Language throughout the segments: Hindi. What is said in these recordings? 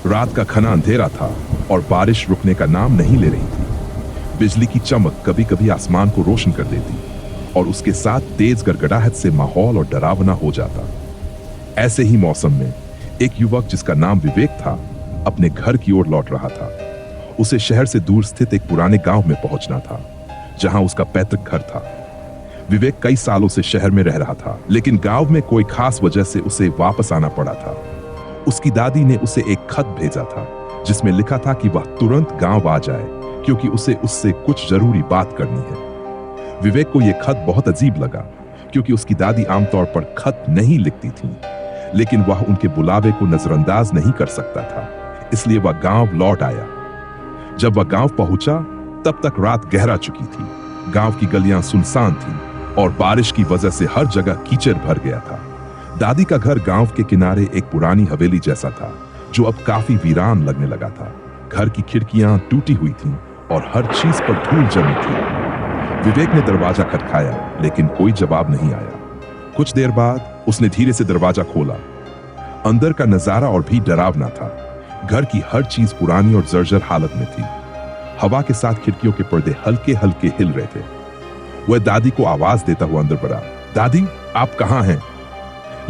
रात का घना अंधेरा था और बारिश रुकने का नाम नहीं ले रही थी। बिजली की चमक कभी कभी आसमान को रोशन कर देती और उसके साथ तेज गड़गड़ाहट से माहौल और डरावना हो जाता। ऐसे ही मौसम में एक युवक जिसका नाम विवेक था अपने घर की ओर लौट रहा था। उसे शहर से दूर स्थित एक पुराने गांव में पहुंचना था जहां उसका पैतृक घर था। विवेक कई सालों से शहर में रह रहा था, लेकिन गांव में कोई खास वजह से उसे वापस आना पड़ा था। उसकी दादी ने उसे एक खत भेजा था जिसमें लिखा था कि वह तुरंत गांव आ जाए क्योंकि उसे उससे कुछ जरूरी बात करनी है। विवेक को यह खत बहुत अजीब लगा क्योंकि उसकी दादी आमतौर पर खत नहीं लिखती थी, लेकिन वह उनके बुलावे को नजरअंदाज नहीं कर सकता था, इसलिए वह गांव लौट आया। जब वह गांव पहुंचा तब तक रात गहरा चुकी थी। गांव की गलियां सुनसान थीं और बारिश की वजह से हर जगह कीचड़ भर गया था। दादी का घर गांव के किनारे एक पुरानी हवेली जैसा था जो अब काफी वीरान लगने लगा था। घर की खिड़कियां टूटी हुई थीं और हर चीज पर धूल जमी थी। विवेक ने दरवाजा खटखाया, लेकिन कोई जवाब नहीं आया। कुछ देर बाद उसने धीरे से दरवाजा खोला। अंदर का नजारा और भी डरावना था। घर की हर चीज पुरानी और जर्जर हालत में थी। हवा के साथ खिड़कियों के पर्दे हल्के हल्के हिल रहे थे। वह दादी को आवाज देता हुआ अंदर बढ़ा, दादी आप कहां हैं?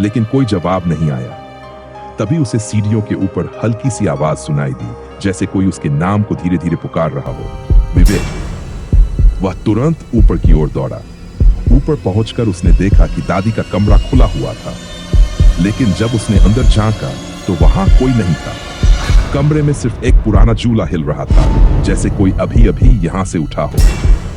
लेकिन कोई जवाब नहीं आया। तभी उसे सीढ़ियों के ऊपर हल्की सी आवाज सुनाई दी, जैसे कोई उसके नाम को धीरे धीरे पुकार रहा हो, विवेक। वह तुरंत ऊपर की ओर दौड़ा। ऊपर पहुंचकर उसने देखा कि दादी का कमरा खुला हुआ था, लेकिन जब उसने अंदर झांका तो वहां कोई नहीं था। कमरे में सिर्फ एक पुराना चूल्हा हिल रहा था, जैसे कोई अभी अभी यहां से उठा हो।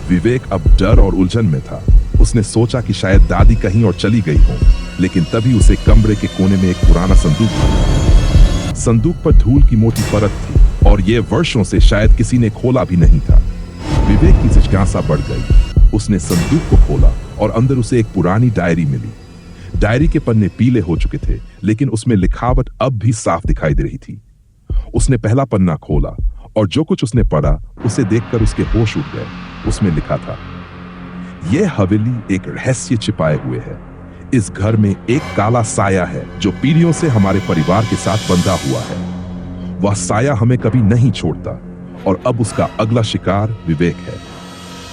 विवेक अब डर और उलझन में था। उसने सोचा कि शायद दादी कहीं और चली गई हो, लेकिन तभी उसे कमरे के कोने में एक पुराना संदूक मिला। संदूक पर धूल की मोटी परत थी और यह वर्षों से शायद किसी ने खोला भी नहीं था। विवेक की जिज्ञासा बढ़ गई। उसने संदूक को खोला और अंदर उसे एक पुरानी डायरी मिली। डायरी के पन्ने पीले हो चुके थे, लेकिन उसमें लिखावट अब भी साफ दिखाई दे रही थी। उसने पहला पन्ना खोला और जो कुछ उसने पढ़ा उसे देखकर उसके होश उड़ गए। उसमें लिखा था, यह हवेली एक रहस्य छिपाए हुए है। इस घर में एक काला साया है जो पीढ़ियों से हमारे परिवार के साथ बंधा हुआ है। वह साया हमें कभी नहीं छोड़ता और अब उसका अगला शिकार विवेक है।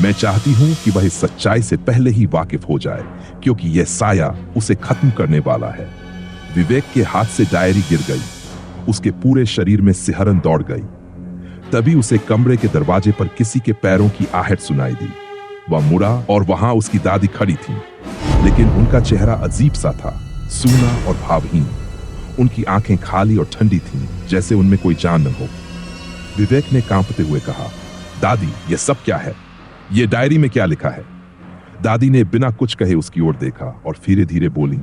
मैं चाहती हूं कि वह इस सच्चाई से पहले ही वाकिफ हो जाए, क्योंकि यह साया उसे खत्म करने वाला है। विवेक के हाथ से डायरी गिर गई। उसके पूरे शरीर में सिहरन दौड़ गई। तभी उसे कमरे के दरवाजे पर किसी के पैरों की आहट सुनाई दी। वह मुड़ा और वहां उसकी दादी खड़ी थी, लेकिन उनका चेहरा अजीब सा था, सूना और भावहीन। उनकी आंखें खाली और ठंडी थीं, जैसे उनमें कोई जान न हो। विवेक ने कांपते हुए कहा, दादी यह सब क्या है? यह डायरी में क्या लिखा है? दादी ने बिना कुछ कहे उसकी ओर देखा और धीरे धीरे बोली,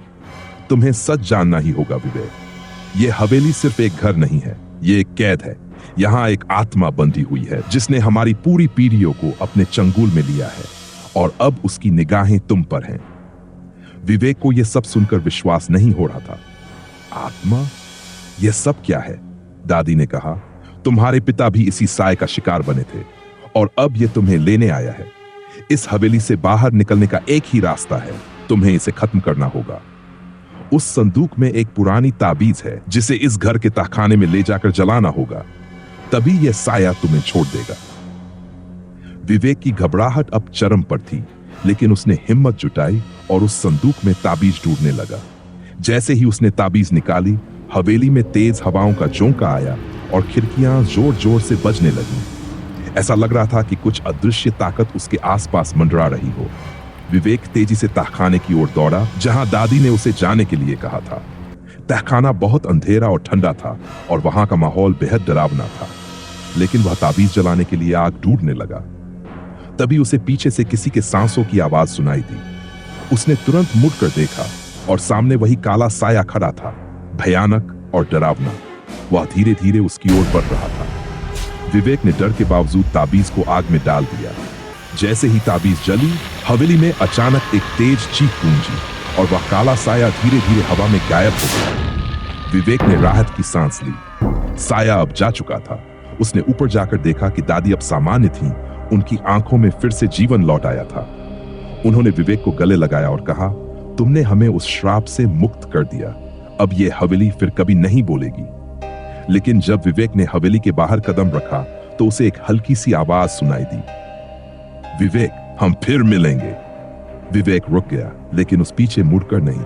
तुम्हें सच जानना ही होगा विवेक। यह हवेली सिर्फ एक घर नहीं है, यह एक कैद है। यहाँ एक आत्मा बंधी हुई है जिसने हमारी पूरी पीढ़ियों को अपने चंगुल में लिया है और अब उसकी निगाहें तुम पर हैं। विवेक को यह सब सुनकर विश्वास नहीं हो रहा था। आत्मा? यह सब क्या है? दादी ने कहा, तुम्हारे पिता भी इसी साए का शिकार बने थे और अब यह तुम्हें लेने आया है। इस हवेली से बाहर निकलने का एक ही रास्ता है, तुम्हें इसे खत्म करना होगा। उस संदूक में एक पुरानी ताबीज है जिसे इस घर के तहखाने में ले जाकर जलाना होगा, तभी यह साया तुम्हें छोड़ देगा। विवेक की घबराहट अब चरम पर थी, लेकिन उसने हिम्मत जुटाई और उस संदूक में ताबीज ढूंढने लगा। जैसे ही उसने ताबीज निकाली, हवेली में तेज हवाओं का झोंका आया और खिड़कियां जोर जोर से बजने लगीं। ऐसा लग रहा था कि कुछ अदृश्य ताकत उसके आसपास मंडरा रही हो। विवेक तेजी से तहखाने की ओर दौड़ा, जहां दादी ने उसे जाने के लिए कहा था। तहखाना बहुत अंधेरा और ठंडा था और वहां का माहौल बेहद डरावना था, लेकिन वह ताबीज जलाने के लिए आग ढूंढने लगा। तभी उसे पीछे से किसी के सांसों की आवाज सुनाई दी। उसने तुरंत मुड़कर देखा और सामने वही काला साया खड़ा था, भयानक और डरावना। वह धीरे धीरे उसकी ओर बढ़ रहा था। विवेक ने डर के बावजूद ताबीज को आग में डाल दिया। जैसे ही ताबीज जली, हवेली में अचानक एक तेज चीख गूंजी और वह काला साया धीरे धीरे हवा में गायब हो गया। विवेक ने राहत की सांस ली। साया अब जा चुका था। उसने ऊपर जाकर देखा कि दादी अब सामान्य थीं। उनकी आंखों में फिर से जीवन लौट आया था। उन्होंने विवेक को गले लगाया और कहा, तुमने हमें उस श्राप से मुक्त कर दिया। अब यह हवेली फिर कभी नहीं बोलेगी। लेकिन जब विवेक ने हवेली के बाहर कदम रखा तो उसे एक हल्की सी आवाज सुनाई दी, विवेक, हम फिर मिलेंगे। विवेक रुक गया, लेकिन उस पीछे मुड़कर नहीं।